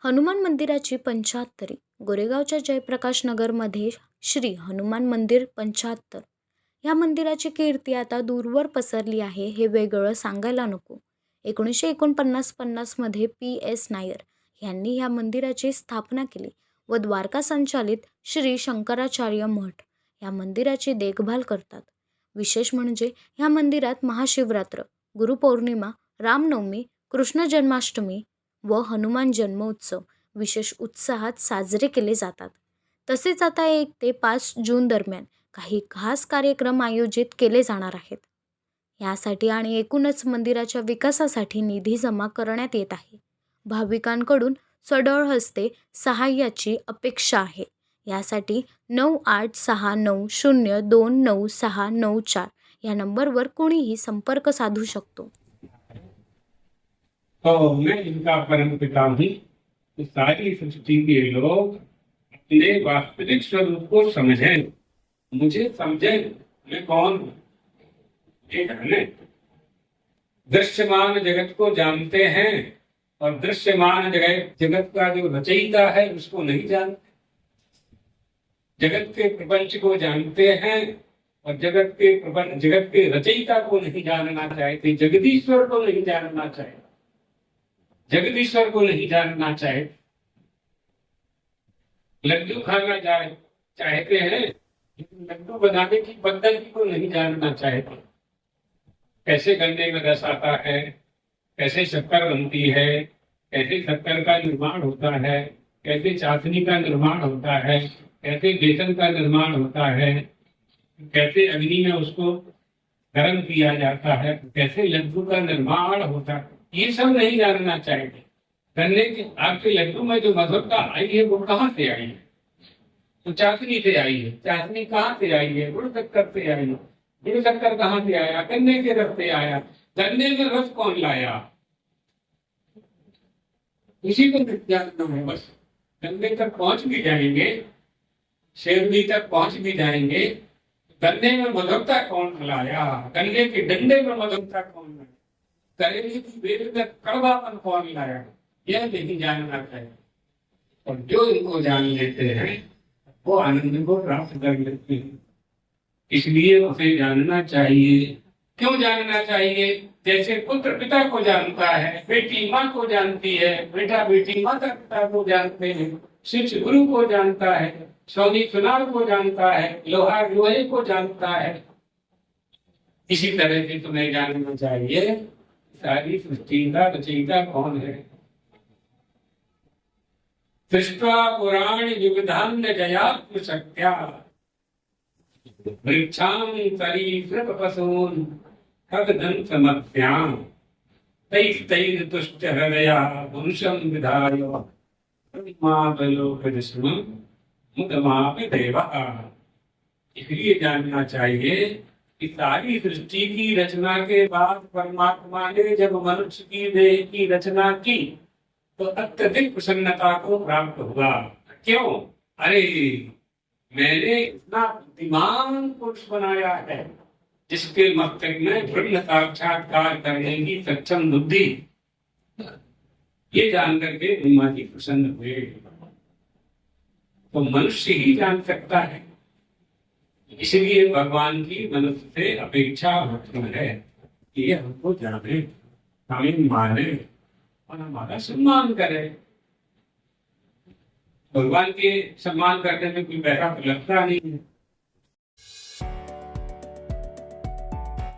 हनुमान मंदिराची 75री गोरेगावच्या जयप्रकाश नगरमध्ये श्री हनुमान मंदिर 75 या मंदिराची कीर्ती आता दूरवर पसरली आहे. हे वेगळं सांगायला नको. 1949-50 मध्ये PS नायर यांनी या मंदिराची स्थापना केली व द्वारका संचालित श्री शंकराचार्य मठ या मंदिराची देखभाल करतात. विशेष म्हणजे या मंदिरात महाशिवरात्र, गुरुपौर्णिमा, रामनवमी, कृष्ण जन्माष्टमी व हनुमान जन्मोत्सव विशेष उत्साहात साजरे केले जातात. तसेच आता 1 ते 5 जून दरम्यान काही खास कार्यक्रम आयोजित केले जाणार आहेत. यासाठी आणि एकूणच मंदिराच्या विकासासाठी निधी जमा करण्यात येत आहे. भाविकांकडून सढळ हस्ते सहाय्याची अपेक्षा आहे. यासाठी 9869029694 या नंबरवर कोणीही संपर्क साधू शकतो. तो मैं इनका परम पिता हूँ। तो सारी सृष्टि के लोग अपने वास्तविक स्वरूप को समझें, मुझे समझें, मैं कौन हूँ। ये जाने दृश्यमान जगत को जानते हैं और दृश्यमान जगत का जो रचयिता है उसको नहीं जानते। जगत के प्रपंच को जानते हैं और जगत के रचयिता को नहीं जानना चाहते। जगदीश्वर को नहीं जानना चाहते। जगदीश्वर को नहीं जानना चाहे, लड्डू खाना चाहते हैं, लड्डू बनाने की पद्धति को नहीं जानना चाहते। कैसे गन्ने में रस आता है, कैसे शक्कर बनती है, कैसे शक्कर का निर्माण होता है, कैसे चाशनी का निर्माण होता है, कैसे बेसन का निर्माण होता है, कैसे अग्नि में उसको गर्म किया जाता है, कैसे लड्डू का निर्माण होता है, ये सब नहीं जानना चाहिए। गन्ने के आपके लड्डू में जो मधुरता आई है वो कहाँ से आई है? तो चाशनी से आई है। चाशनी कहाँ से आई है? गुड़ शक्कर से आई है। गुड़ शक्कर कहाँ से आया? गन्ने के रस से आया। गन्ने में रस कौन लाया? इसी को जानना है बस। गन्ने तक पहुंच भी जाएंगे, शेरनी तक पहुंच भी जाएंगे, गन्ने में मधुरता कौन लाया? गन्ने के डंडे में मधुरता कौन लाया? करेले की बेल में कड़वापन कौन लाया? यह नहीं जानना चाहिए। और जो इनको जान लेते हैं वो आनंद को प्राप्त कर लेते हैं। इसलिए उसे जानना चाहिए। क्यों जानना चाहिए? जैसे पुत्र पिता को जानता है, बेटी माँ को जानती है, बेटा बेटी माता पिता को जानते हैं, शिष्य गुरु को जानता है, सोनी सुनार को जानता है, लोहार लोहे को जानता है। इसी तरह से तुम्हें जानना चाहिए सारी सृष्टि का रचयिता कौन है। सृष्ट्वा पुराण युगधान्य जयात्म शक्त्या वृक्षां सरीसृप पशून् खगदं समत्स्याम् तैस्तैर् तुष्ट हृदया वंशं विधाय मापलोकजस्मं मुदमापि देवः। इसलिए जानना चाहिए कि सारी सृष्टि की रचना के बाद परमात्मा ने जब मनुष्य की देह की रचना की तो अत्यधिक प्रसन्नता को प्राप्त हुआ। क्यों? अरे मैंने इतना बुद्धिमान पुरुष बनाया है जिसके मस्तक में ब्रह्म साक्षात्कार करने की सक्षम बुद्धि। ये जान करके ब्रह्मा जी प्रसन्न हुए। तो मनुष्य ही जान सकता है। इसलिए भगवान की मनुष्य से अपेक्षा होती है कि ये हमको जाने, हमें माने और हमारा सम्मान करे। भगवान के सम्मान करने में कोई पैसा लगता नहीं है।